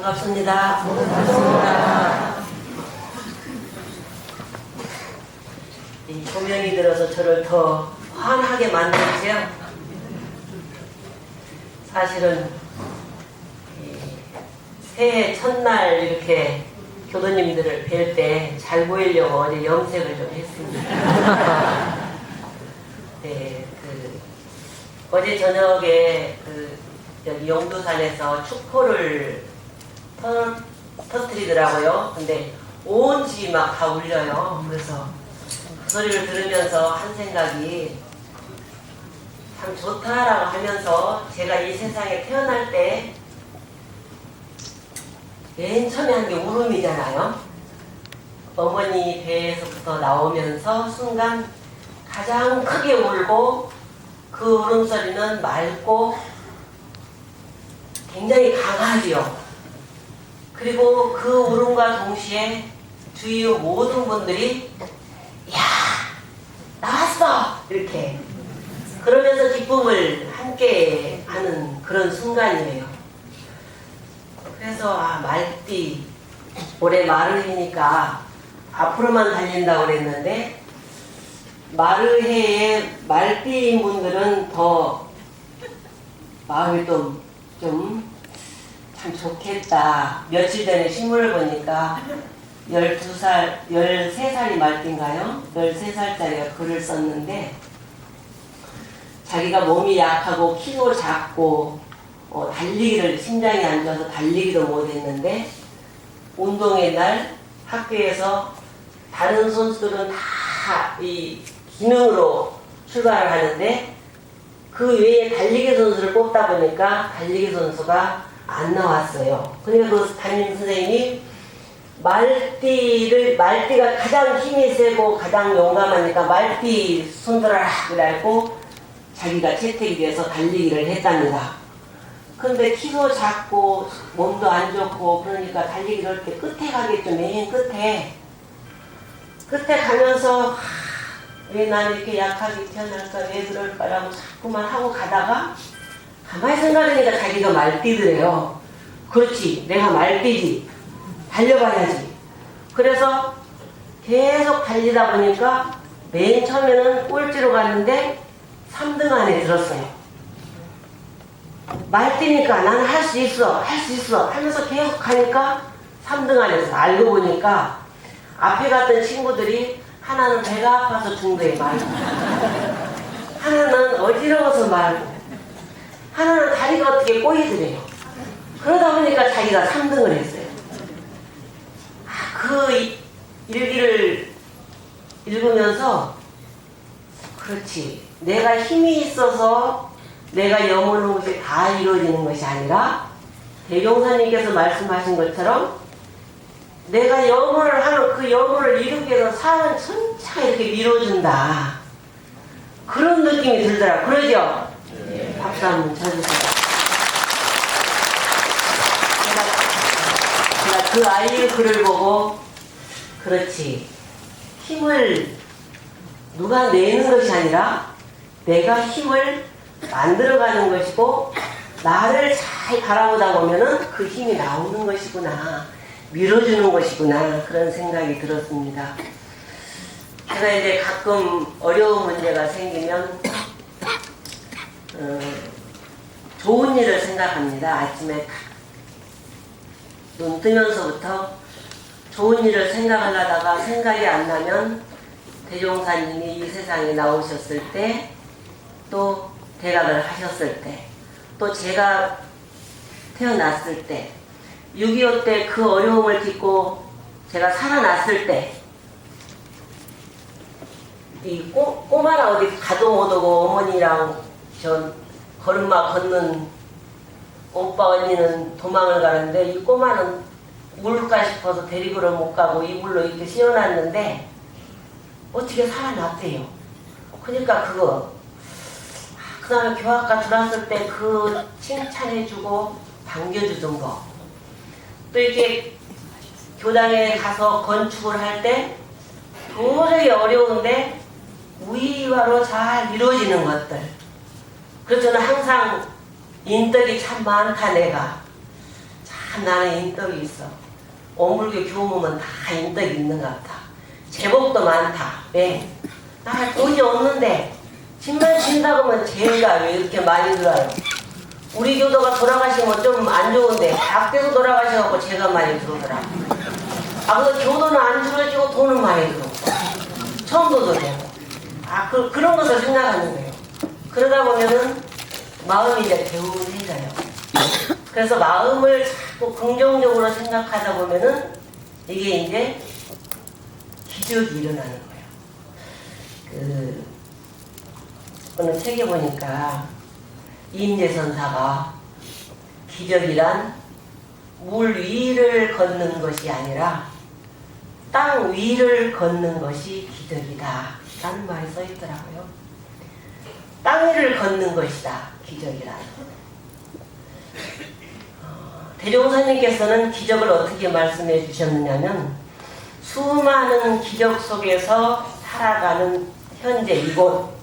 반갑습니다. 반갑습니다. 이 조명이 들어서 저를 더 환하게 만들죠. 사실은 새해 첫날 이렇게 교도님들을 뵐 때 잘 보이려고 어제 염색을 좀 했습니다. 네, 어제 저녁에 여기 용두산에서 축포를 터뜨리더라고요. 근데 온 집이 막 다 울려요. 그래서 그 소리를 들으면서 한 생각이 참 좋다라고 하면서 제가 이 세상에 태어날 때 맨 처음에 한 게 울음이잖아요. 어머니 배에서부터 나오면서 순간 가장 크게 울고 그 울음소리는 맑고 굉장히 강하지요. 그리고 그 울음과 동시에 주위 모든 분들이 야 나왔어 이렇게 그러면서 기쁨을 함께 하는 그런 순간이에요. 그래서 말띠 올해 마르해니까 앞으로만 달린다고 그랬는데 마르해의 말띠인 분들은 더 마음이 좀 참 좋겠다. 며칠 전에 신문을 보니까 12살, 13살이 말띠인가요? 13살짜리가 글을 썼는데 자기가 몸이 약하고 키도 작고 달리기를 심장이 안 좋아서 달리기도 못했는데 운동의 날 학교에서 다른 선수들은 다 이 기능으로 출발을 하는데 그 외에 달리기 선수를 뽑다 보니까 달리기 선수가 안 나왔어요. 그러니까 그 담임 선생님이 말띠가 가장 힘이 세고 가장 용감하니까 말띠 손들어라 그래갖고 자기가 채택이 돼서 달리기를 했답니다. 근데 키도 작고 몸도 안 좋고 그러니까 달리기를 할 때 끝에 가겠죠. 맨 끝에 가면서 왜 난 이렇게 약하게 태어날까 왜 그럴까라고 자꾸만 하고 가다가 가만히 생각하니까 자기가 말띠더래요. 그렇지 내가 말띠지 달려봐야지. 그래서 계속 달리다 보니까 맨 처음에는 꼴찌로 갔는데 3등 안에 들었어요. 말띠니까 나는 할 수 있어 하면서 계속 가니까 3등 안에서 알고 보니까 앞에 갔던 친구들이 하나는 배가 아파서 중도에 말고 하나는 어지러워서 말고 하나는 다리가 어떻게 꼬이더래요. 그러다 보니까 자기가 3등을 했어요. 그 일기를 읽으면서 그렇지 내가 힘이 있어서 내가 염원하는 것이 다 이루어지는 것이 아니라 대종사님께서 말씀하신 것처럼 내가 염원을 하는 그 염원을 이루기 위해서 사는 전체가 이렇게 밀어준다. 그런 느낌이 들더라. 그러죠? 네. 박수 한번 쳐주세요. 제가 그 아이의 글을 보고 그렇지 힘을 누가 내는 것이 아니라 내가 힘을 만들어가는 것이고 나를 잘 바라보다 보면은 그 힘이 나오는 것이구나 밀어주는 것이구나 그런 생각이 들었습니다. 제가 이제 가끔 어려운 문제가 생기면 좋은 일을 생각합니다. 아침에 눈 뜨면서부터 좋은 일을 생각하려다가 생각이 안 나면 대종사님이 이 세상에 나오셨을 때 또 대각을 하셨을 때 또 제가 태어났을 때 6.25 때 그 어려움을 딛고 제가 살아났을 때 이 꼬마라 어디 가도 못오고 어머니랑 저 걸음마 걷는 오빠 언니는 도망을 가는데 이 꼬마는 울까 싶어서 데리고를 못 가고 이불로 이렇게 씌워놨는데 어떻게 살아났대요. 그러니까 그 다음에 교학과 들어왔을 때 그 칭찬해주고 반겨주던 거 또 이렇게 교당에 가서 건축을 할 때 도저히 어려운데 우이화로 잘 이루어지는 것들 그래서 저는 항상 인덕이 참 많다 내가 참 나는 인덕이 있어. 오물교 교무면 다 인덕이 있는 것 같아. 제복도 많다. 왜? 나 돈이 없는데 집만 진다고 하면 죄가 왜 이렇게 많이 들어요? 우리 교도가 돌아가시면 좀 안 좋은데 밖에서 돌아가셔갖고 죄가 많이 들어오더라. 그 교도는 안 줄어지고 돈은 많이 들어오고 처음도 되고 그런 것을 생각하는 거예요. 그러다 보면은 마음이 이제 개운해져요. 그래서 마음을 자꾸 긍정적으로 생각하다 보면은 이게 이제 기적이 일어나는 거예요. 어느 책에 보니까 이인재선사가 기적이란 물 위를 걷는 것이 아니라 땅 위를 걷는 것이 기적이다 라는 말이 써 있더라고요. 땅 위를 걷는 것이다 기적이란. 대종사님께서는 기적을 어떻게 말씀해 주셨느냐면 수많은 기적 속에서 살아가는 현재 이곳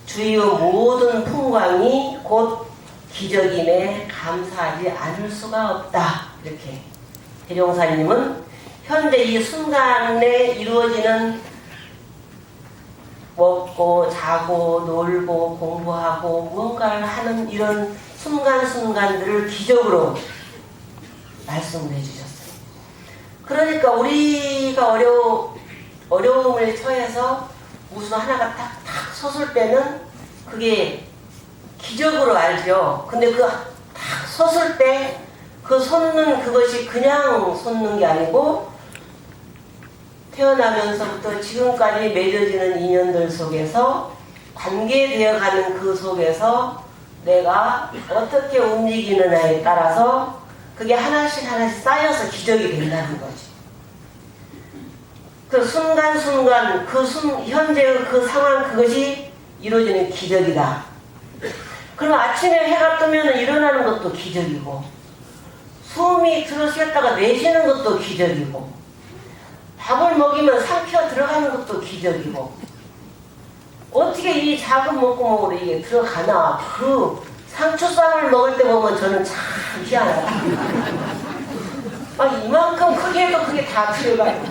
주위의 모든 풍광이 곧 기적임에 감사하지 않을 수가 없다. 이렇게 대종사님은 현재 이 순간에 이루어지는 먹고 자고 놀고 공부하고 무언가를 하는 이런 순간순간들을 기적으로 말씀을 해주셨어요. 그러니까 우리가 어려움을 처해서 무슨 하나가 딱 섰을 때는 그게 기적으로 알죠. 근데 딱 섰을 때 그 섰는 그것이 그냥 섰는 게 아니고 태어나면서부터 지금까지 맺어지는 인연들 속에서 관계되어 가는 그 속에서 내가 어떻게 움직이느냐에 따라서 그게 하나씩 쌓여서 기적이 된다는 거지. 그 순간순간 현재의 그 상황 그것이 이루어지는 기적이다. 그럼 아침에 해가 뜨면 일어나는 것도 기적이고 숨이 들어쉬었다가 내쉬는 것도 기적이고 밥을 먹이면 삼켜 들어가는 것도 기적이고 어떻게 이 작은 목구멍으로 이게 들어가나. 그 상추쌈을 먹을 때 보면 저는 참 희한하다. 이만큼 크게 해도 그게 다 들어가요.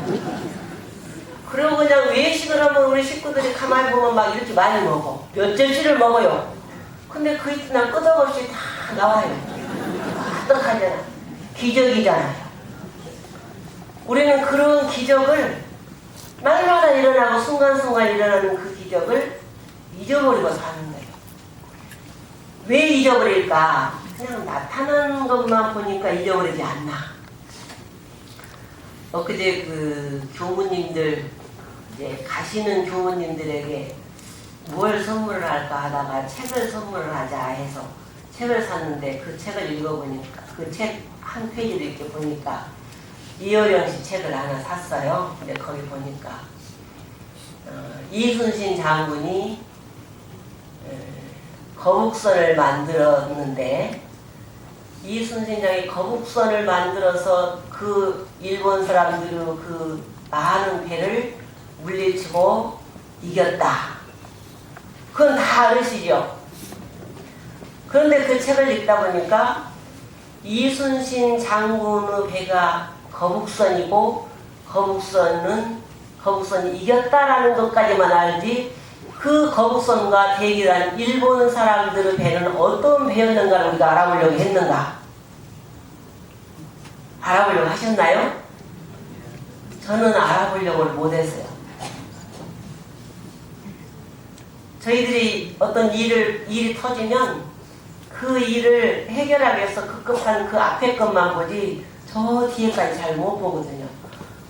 그리고 그냥 외식을 하면 우리 식구들이 가만히 보면 막 이렇게 많이 먹어. 몇 절치를 먹어요. 근데 그 이튿날 끄덕없이 다 나와요. 가득하잖아. 기적이잖아요. 우리는 그런 기적을 날마다 일어나고 순간순간 일어나는 그 기적을 잊어버리고 사는 거예요. 왜 잊어버릴까? 그냥 나타나는 것만 보니까 잊어버리지 않나. 엊그제 그 교무님들 이제 가시는 교무님들에게 뭘 선물을 할까 하다가 책을 선물을 하자 해서 책을 샀는데 그 책을 읽어보니까 그 책 한 페이지를 이렇게 보니까 이효령 씨 책을 하나 샀어요. 근데 거기 보니까 이순신 장군이 거북선을 만들었는데 이순신 장이 거북선을 만들어서 그 일본 사람들의 그 많은 배를 물리치고 이겼다. 그건 다 아시죠? 그런데 그 책을 읽다 보니까 이순신 장군의 배가 거북선이고 거북선이 이겼다라는 것까지만 알지 그 거북선과 대결한 일본 사람들의 배는 어떤 배였는가를 우리가 알아보려고 했는가? 알아보려고 하셨나요? 저는 알아보려고 못했어요. 저희들이 어떤 일이 터지면 그 일을 해결하기 위해서 급급한 그 앞에 것만 보지 저 뒤에까지 잘 못 보거든요.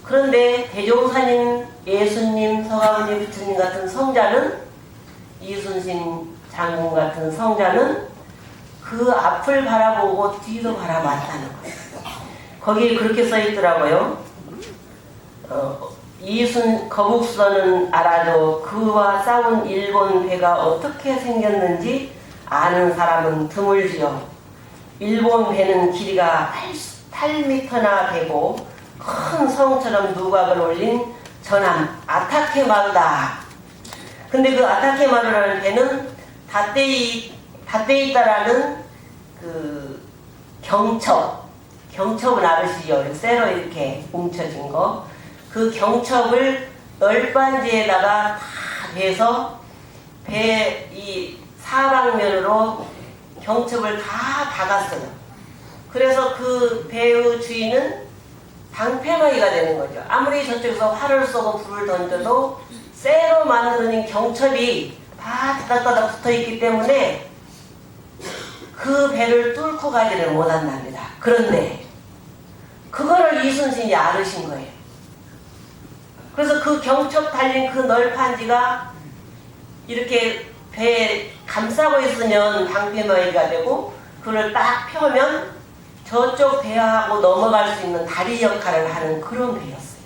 그런데 대종사님, 예수님, 서가모니 부처님 같은 성자는 이순신 장군 같은 성자는 그 앞을 바라보고 뒤도 바라봤다는 거예요. 거기에 그렇게 써 있더라고요. 거북선은 알아도 그와 싸운 일본 배가 어떻게 생겼는지 아는 사람은 드물지요. 일본 배는 길이가 8m나 되고 큰 성처럼 누각을 올린 전함 아타케마루다. 근데 그 아타케마루라는 배는 다테이다라는 그 경첩은 알으시죠? 쇠로 이렇게 뭉쳐진 거. 그 경첩을 널빤지에다가 다 대서 배 이 사방면으로 경첩을 다 박았어요. 그래서 그 배의 주인은 방패막이가 되는 거죠. 아무리 저쪽에서 활을 쏘고 불을 던져도 쇠로 만들어진 경첩이 다 다닥다닥 붙어있기 때문에 그 배를 뚫고 가지를 못한답니다. 그런데 그거를 이순신이 알으신 거예요. 그래서 그 경첩 달린 그 널판지가 이렇게 배에 감싸고 있으면 방패막이가 되고 그걸 딱 펴면 저쪽 배하고 넘어갈 수 있는 다리 역할을 하는 그런 배였어요.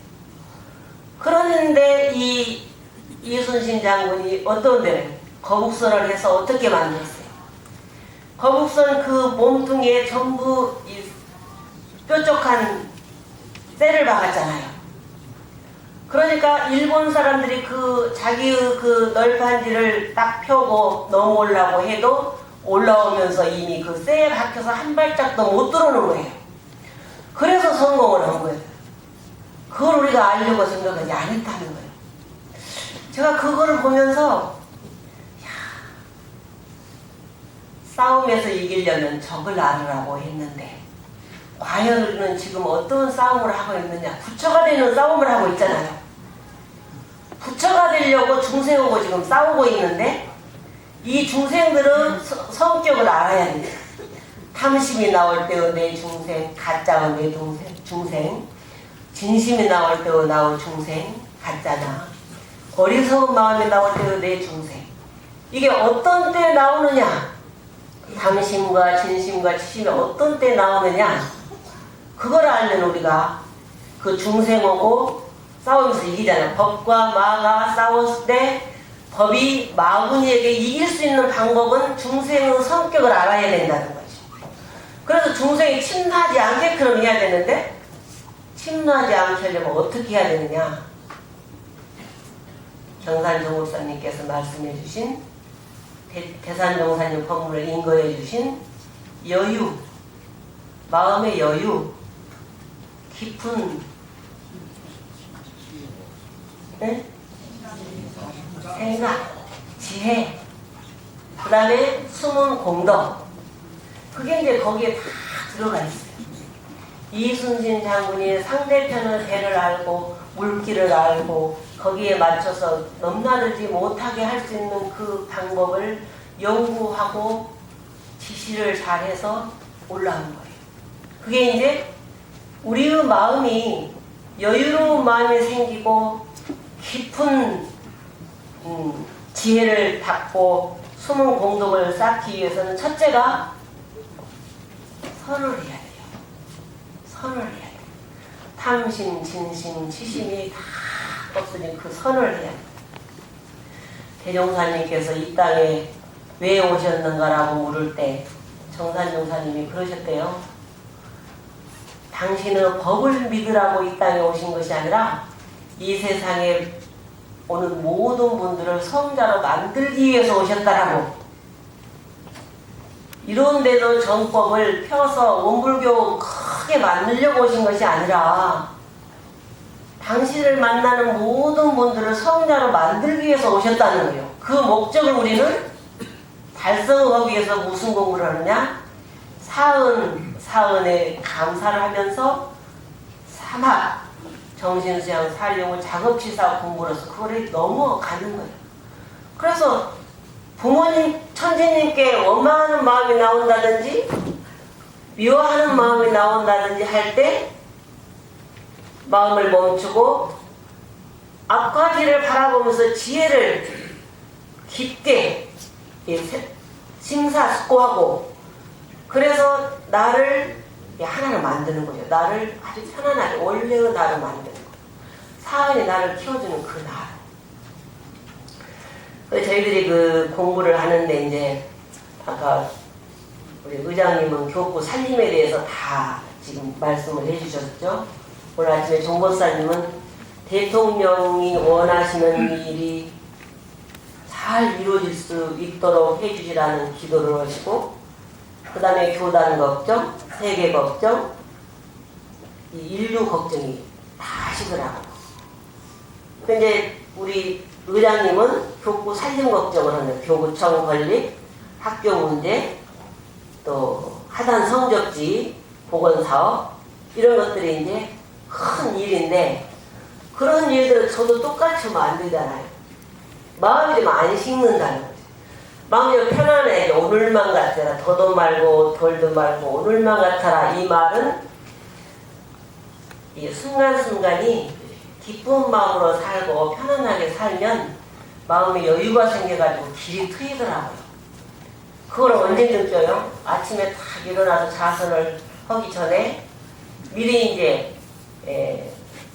그런데 이 이순신 장군이 어떤 데를 거북선을 해서 어떻게 만들었어요? 거북선 그 몸뚱이에 전부 이 뾰족한 쇠를 박았잖아요. 그러니까 일본 사람들이 그 자기의 그 널판지를 딱 펴고 넘어오려고 해도 올라오면서 이미 그 쇠에 박혀서 한 발짝도 못 들어오는 거예요. 그래서 성공을 한 거예요. 그걸 우리가 알려고 생각하지 안 했다는 거예요. 제가 그거를 보면서 싸움에서 이기려면 적을 알으라고 했는데 과연 우리는 지금 어떤 싸움을 하고 있느냐. 부처가 되는 싸움을 하고 있잖아요. 부처가 되려고 중생하고 지금 싸우고 있는데 이 중생들은 성격을 알아야 돼요. 탐심이 나올 때의 내 중생, 가짜의 내 중생, 진심이 나올 때의 나의 중생, 가짜나, 어리석은 마음이 나올 때의 내 중생. 이게 어떤 때 나오느냐? 탐심과 진심과 치심이 어떤 때 나오느냐? 그걸 알면 우리가 그 중생하고 싸우면서 이기잖아요. 법과 마가 싸웠을 때 법이 마구니에게 이길 수 있는 방법은 중생의 성격을 알아야 된다는 거죠. 그래서 중생이 침노하지 않게끔 해야 되는데 침노하지 않게 하려면 어떻게 해야 되느냐. 경산정 목사님께서 말씀해 주신 대산정사님 법문을 인거해 주신 여유, 마음의 여유, 깊은 생각, 지혜, 그 다음에 숨은 공덕. 그게 이제 거기에 다 들어가 있어요. 이순신 장군이 상대편의 배를 알고 물길을 알고 거기에 맞춰서 넘나들지 못하게 할 수 있는 그 방법을 연구하고 지시를 잘해서 올라온 거예요. 그게 이제 우리의 마음이 여유로운 마음이 생기고 깊은 지혜를 닦고 숨은 공덕을 쌓기 위해서는 첫째가 선을 해야 돼요. 선을 해야 돼요. 탐심, 진심, 치심이 다 없으니 그 선을 해야 돼요. 대종사님께서 이 땅에 왜 오셨는가라고 물을 때 정산종사님이 그러셨대요. 당신은 법을 믿으라고 이 땅에 오신 것이 아니라 이 세상에 오는 모든 분들을 성자로 만들기 위해서 오셨다라고. 이런데도 정법을 펴서 원불교 크게 만들려고 오신 것이 아니라 당신을 만나는 모든 분들을 성자로 만들기 위해서 오셨다는 거예요. 그 목적을 우리는 달성하기 위해서 무슨 공부를 하느냐? 사은에 감사를 하면서 사막, 정신수양, 사리용을 작업치사 공부로서 그거를 넘어가는 거예요. 그래서 부모님, 천지님께 원망하는 마음이 나온다든지 미워하는 마음이 나온다든지 할 때 마음을 멈추고 앞과 뒤를 바라보면서 지혜를 깊게 심사숙고하고 그래서 나를 하나를 만드는 거죠. 나를 아주 편안하게 원래의 나를 만드는 거예요. 사은이 나를 키워주는 그 나. 저희들이 그 공부를 하는데 이제 아까 우리 의장님은 교구 살림에 대해서 다 지금 말씀을 해주셨죠. 오늘 아침에 종법사님은 대통령이 원하시는 일이 잘 이루어질 수 있도록 해주시라는 기도를 하시고 그 다음에 교단 걱정, 세계 걱정, 이 인류 걱정이 다 하시더라고요. 근데 우리 의장님은 교구 살림 걱정을 하는 교구청 건립, 학교 문제, 또 하단 성적지, 보건사업 이런 것들이 이제 큰 일인데 그런 일들을 저도 똑같이 하면 안 되잖아요. 마음이 좀 안 식는다는 거죠. 마음이 좀 편안해. 오늘만 같아라. 더도 말고 덜도 말고 오늘만 같아라. 이 말은 이 순간순간이 기쁜 마음으로 살고 편안하게 살면 마음에 여유가 생겨가지고 길이 트이더라고요. 그걸 언제 느껴요? 아침에 딱 일어나서 자선을 하기 전에 미리 이제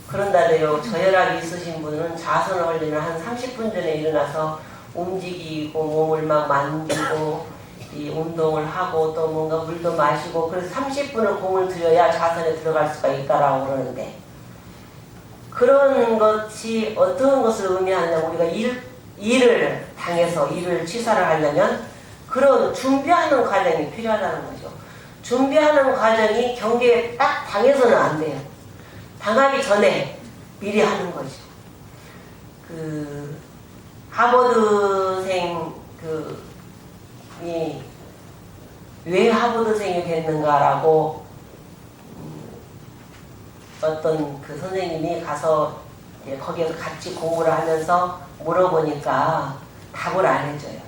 그런다대요. 저혈압이 있으신 분은 자선을 하려면 한 30분 전에 일어나서 움직이고 몸을 막 만지고 이 운동을 하고 또 뭔가 물도 마시고 그래서 30분을 공을 들여야 자선에 들어갈 수가 있다라고 그러는데 그런 것이 어떤 것을 의미하냐면 우리가 일을 당해서 일을 취사를 하려면 그런 준비하는 과정이 필요하다는 거죠. 준비하는 과정이 경계에 딱 당해서는 안 돼요. 당하기 전에 미리 하는 거죠. 그 하버드생 왜 하버드생이 됐는가라고 어떤 그 선생님이 가서 거기에서 같이 공부를 하면서 물어보니까 답을 안 해줘요.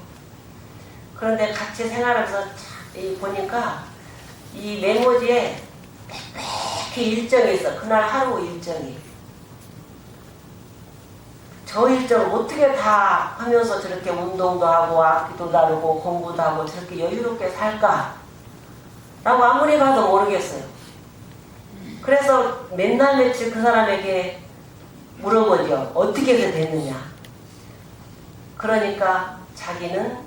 그런데 같이 생활하면서 보니까 이 메모지에 빽빽히 일정이 있어. 그날 하루 일정이. 저 일정을 어떻게 다 하면서 저렇게 운동도 하고 악기도 다루고 공부도 하고 저렇게 여유롭게 살까? 라고 아무리 봐도 모르겠어요. 그래서 맨날 며칠 그 사람에게 물어보죠. 어떻게 해서 됐느냐. 그러니까 자기는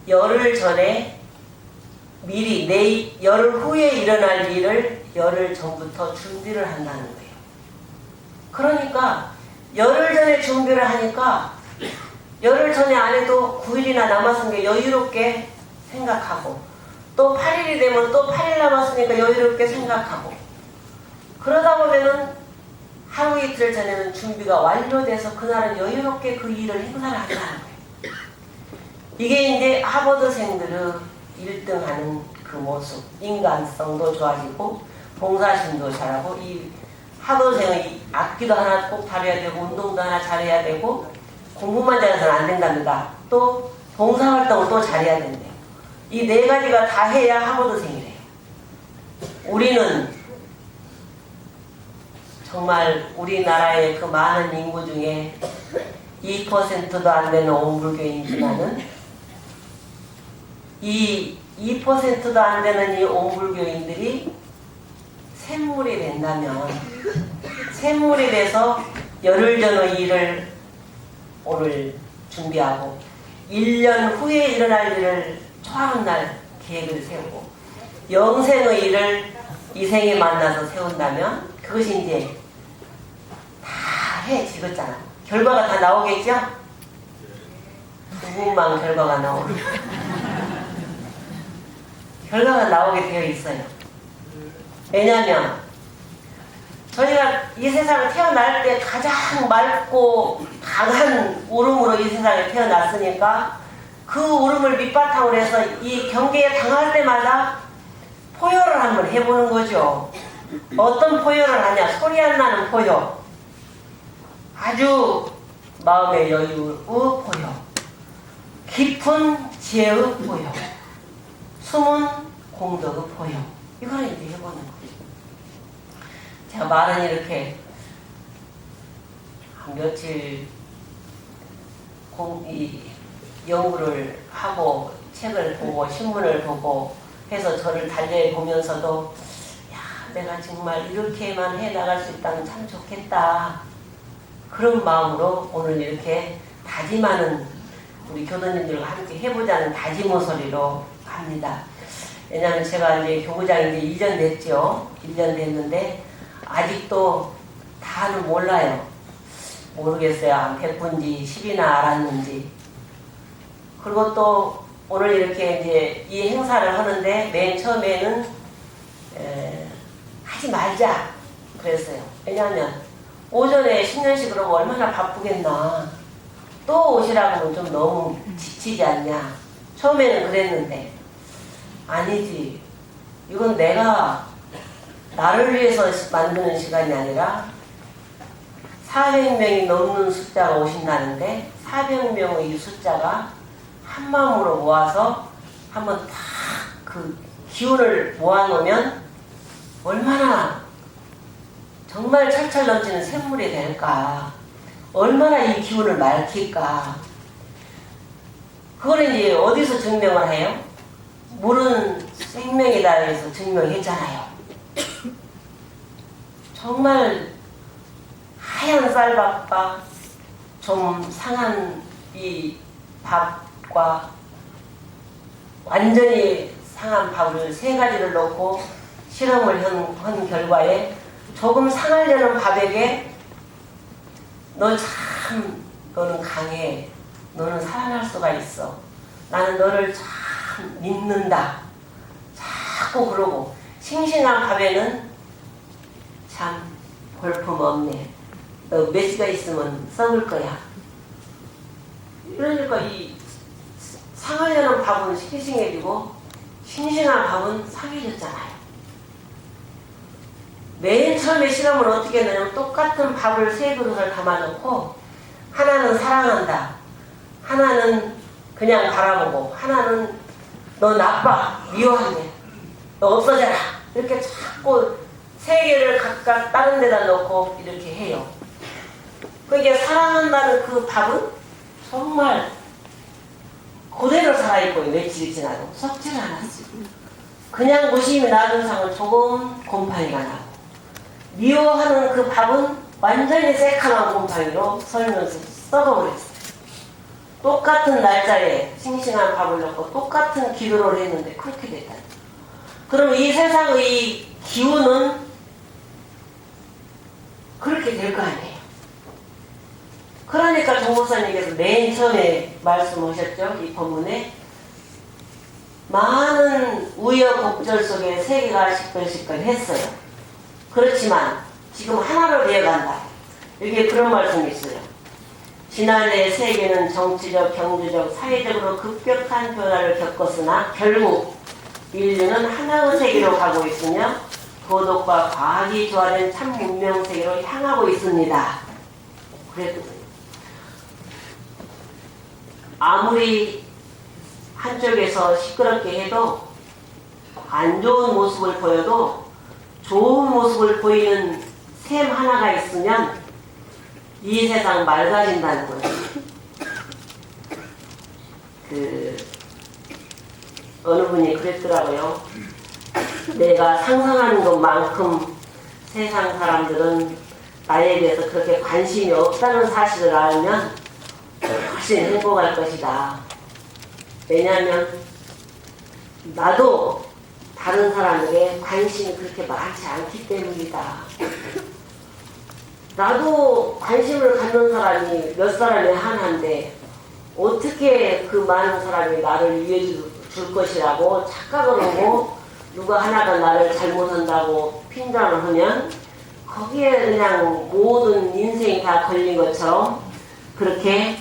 열흘 전에 미리 열흘 후에 일어날 일을 열흘 전부터 준비를 한다는 거예요. 그러니까 열흘 전에 준비를 하니까 열흘 전에 안 해도 9일이나 남았으니까 여유롭게 생각하고 또 8일이 되면 또 8일 남았으니까 여유롭게 생각하고 그러다 보면은 하루 이틀 전에는 준비가 완료돼서 그날은 여유롭게 그 일을 행사를 한다는 거예요. 이게 이제 하버드생들의 1등하는 그 모습, 인간성도 좋아지고 봉사심도 잘하고 이 하버드생은 악기도 하나 꼭 다뤄야 되고 운동도 하나 잘해야 되고 공부만 잘해서는 안 된답니다. 또 봉사활동을 또 잘해야 된대요. 이 네 가지가 다 해야 하버드생이래요. 우리는 정말 우리나라의 그 많은 인구 중에 2%도 안 되는 온불교인지만은 이 2%도 안 되는 이 온불교인들이 샘물이 된다면 샘물이 돼서 열흘 전의 일을 오늘 준비하고 1년 후에 일어날 일을 초하는 날 계획을 세우고 영생의 일을 이 생에 만나서 세운다면 그것이 이제 다 해지겠잖아. 결과가 다 나오겠죠? 누구만 결과가 나오는 결과가 나오게 되어 있어요. 왜냐하면 저희가 이 세상에 태어날 때 가장 맑고 강한 울음으로 이 세상에 태어났으니까 그 울음을 밑바탕으로 해서 이 경계에 당할 때마다 포효를 한번 해보는 거죠. 어떤 포효를 하냐? 소리 안 나는 포효. 아주 마음의 여유의 포효. 깊은 지혜의 포효. 숨은 공덕의 포효. 이거를 이제 해보는 거죠. 제가 말은 이렇게 한 며칠 연구를 하고 책을 보고 신문을 보고 해서 저를 달래보면서도 야, 내가 정말 이렇게만 해나갈 수 있다면 참 좋겠다. 그런 마음으로 오늘 이렇게 다짐하는 우리 교도님들과 함께 해보자는 다짐의 소리로 합니다. 왜냐하면 제가 이제 교구장 이제 1년 됐죠. 1년 됐는데 아직도 다는 몰라요. 모르겠어요. 100분지 10이나 알았는지. 그리고 또 오늘 이렇게 이제 이 행사를 하는데 맨 처음에는 하지 말자. 그랬어요. 왜냐하면 오전에 10년씩 그러면 얼마나 바쁘겠나. 또 오시라고 하면 좀 너무 지치지 않냐. 처음에는 그랬는데 아니지. 이건 내가 나를 위해서 만드는 시간이 아니라 400명이 넘는 숫자가 오신다는데 400명의 이 숫자가 한 마음으로 모아서 한번 다 그 기운을 모아놓으면 얼마나 정말 철철 넘치는 샘물이 될까. 얼마나 이 기운을 맑힐까. 그걸 이제 어디서 증명을 해요? 물은 생명이다 해서 증명했잖아요. 정말 하얀 쌀밥과 좀 상한 이 밥과 완전히 상한 밥을 3가지를 넣고 실험을 한 결과에 조금 상하려는 밥에게 너 참 너는 강해. 너는 살아날 수가 있어. 나는 너를 참 믿는다. 자꾸 그러고 싱싱한 밥에는 참 볼품없네. 너 메시가 있으면 썩을 거야. 이러니까 이 상하려는 밥은 싱싱해지고 싱싱한 밥은 상해졌잖아요. 맨 처음에 실험을 어떻게 했냐면 똑같은 밥을 3그릇을 담아놓고 하나는 사랑한다. 하나는 그냥 바라보고 하나는 너 나빠. 미워하네. 너 없어져라. 이렇게 자꾸 3개를 각각 다른 데다 놓고 이렇게 해요. 그게 사랑한다는 그 밥은 정말 그대로 살아있고요. 며칠이 지나도 썩지를 않았어요. 그냥 무심히 놔둔 상은 조금 곰팡이가 나고 미워하는 그 밥은 완전히 새카만 곰팡이로 설면서 썩어버렸어요. 똑같은 날짜에 싱싱한 밥을 넣고 똑같은 기도를 했는데 그렇게 됐다. 그럼 이 세상의 기운은 그렇게 될 거 아니에요. 그러니까 정보사님께서 맨 처음에 말씀하셨죠. 이 법문에 많은 우여곡절 속에 세계가 시끌시끌 했어요. 그렇지만 지금 하나로 되어간다. 여기에 그런 말씀이 있어요. 지난해 세계는 정치적, 경제적, 사회적으로 급격한 변화를 겪었으나 결국 인류는 하나의 세계로 가고 있으며 도덕과 과학이 조화된 참 문명 세계로 향하고 있습니다. 그랬거든요. 아무리 한쪽에서 시끄럽게 해도 안 좋은 모습을 보여도 좋은 모습을 보이는 샘 하나가 있으면 이 세상 맑아진다는 거예요. 어느 분이 그랬더라고요. 내가 상상하는 것만큼 세상 사람들은 나에 대해서 그렇게 관심이 없다는 사실을 알면 훨씬 행복할 것이다. 왜냐하면 나도 다른 사람에게 관심이 그렇게 많지 않기 때문이다. 나도 관심을 갖는 사람이 몇 사람이 하나인데 어떻게 그 많은 사람이 나를 위해 줄 것이라고 착각을 하고 누가 하나가 나를 잘못한다고 핀잔을 하면 거기에 그냥 모든 인생이 다 걸린 것처럼 그렇게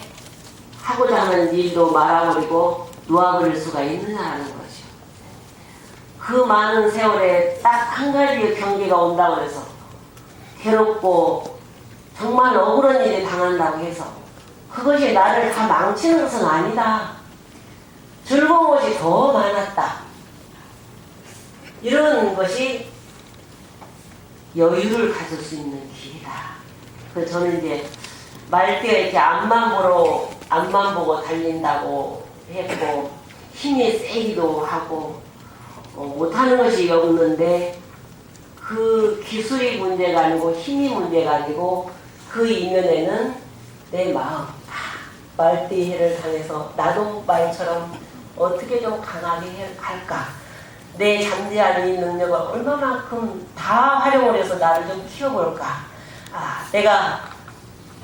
하고자 하는 일도 말아버리고 놓아버릴 수가 있느냐는 거죠. 그 많은 세월에 딱 한 가지의 경계가 온다고 해서 괴롭고 정말 억울한 일이 당한다고 해서 그것이 나를 다 망치는 것은 아니다. 즐거운 것이 더 많았다. 이런 것이 여유를 가질 수 있는 길이다. 그래서 저는 이제 말띠가 이렇게 앞만 보고 달린다고 했고 힘이 세기도 하고 못하는 것이 없는데 그 기술이 문제가 아니고 힘이 문제가 아니고 그 이면에는 내 마음 말띠해를 당해서 나도 말처럼 어떻게 좀 강하게 할까. 내 잠재한 이 능력을 얼마만큼 다 활용을 해서 나를 좀 키워볼까. 내가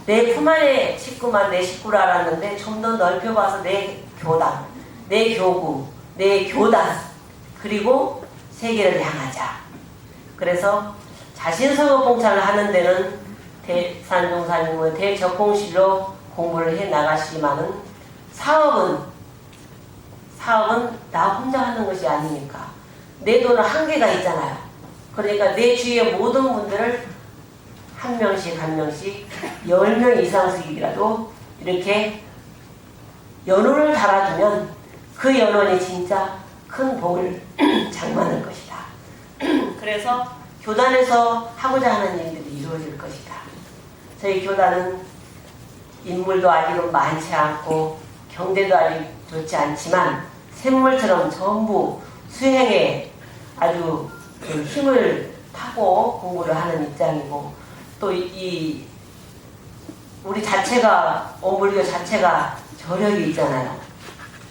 내 품 안에 식구만 내 식구를 알았는데 좀 더 넓혀봐서 내 교단, 내 교구, 내 교단 그리고 세계를 향하자. 그래서 자신 성업 봉사를 하는 데는 대산종사님은 대적공실로 공부를 해 나가시지만은 사업은 나 혼자 하는 것이 아니니까 내 돈은 한계가 있잖아요. 그러니까 내 주위의 모든 분들을 한 명씩 10명 이상씩이라도 이렇게 연원을 달아주면 그 연원이 진짜 큰 복을 장만할 것이다. 그래서 교단에서 하고자 하는 일들이 이루어질 것이다. 저희 교단은 인물도 아직은 많지 않고 경제도 아직 좋지 않지만 샘물처럼 전부 수행에 아주 힘을 타고 공부를 하는 입장이고, 또 우리 자체가 온불교 자체가 저력이 있잖아요.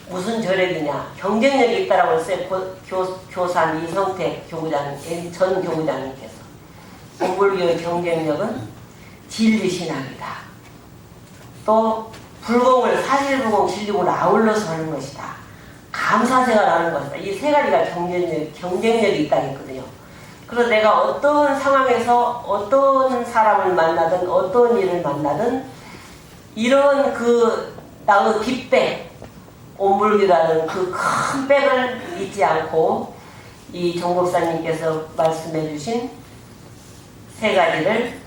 무슨 저력이냐? 경쟁력이 있다라고 했어요. 교산 이성택 전 교구장님께서. 온불교의 경쟁력은 진리신앙이다. 또 불공을 사실불공 진리공을 아울러서 하는 것이다. 감사생활하는 것이다. 이 세 가지가 경쟁력이 있다고 했거든요. 그래서 내가 어떤 상황에서 어떤 사람을 만나든 어떤 일을 만나든 이런 나의 뒷백, 온불교라는 그 큰 백을 잊지 않고 이 정법사님께서 말씀해 주신 세 가지를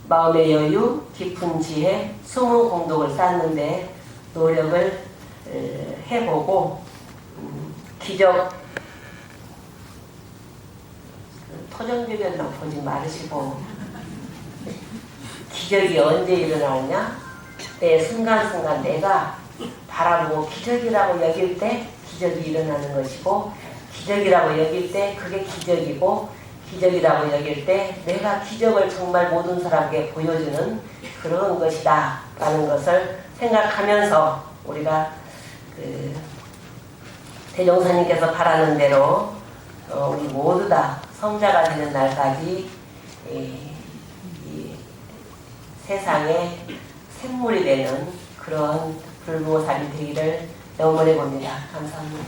마음의 여유, 깊은 지혜, 숨은 공덕을 쌓는데 노력을 해보고 기적 토정적이었나 보지 말으시고 기적이 언제 일어나느냐? 내 순간순간 내가 바라보고 기적이라고 여길 때 기적이 일어나는 것이고, 기적이라고 여길 때 그게 기적이고, 기적이라고 여길 때 내가 기적을 정말 모든 사람에게 보여주는 그런 것이다 라는 것을 생각하면서 우리가 대종사님께서 바라는 대로 우리 모두 다 성자가 되는 날까지 이 세상에 샘물이 되는 그런 불보살이 되기를 영원해 봅니다. 감사합니다.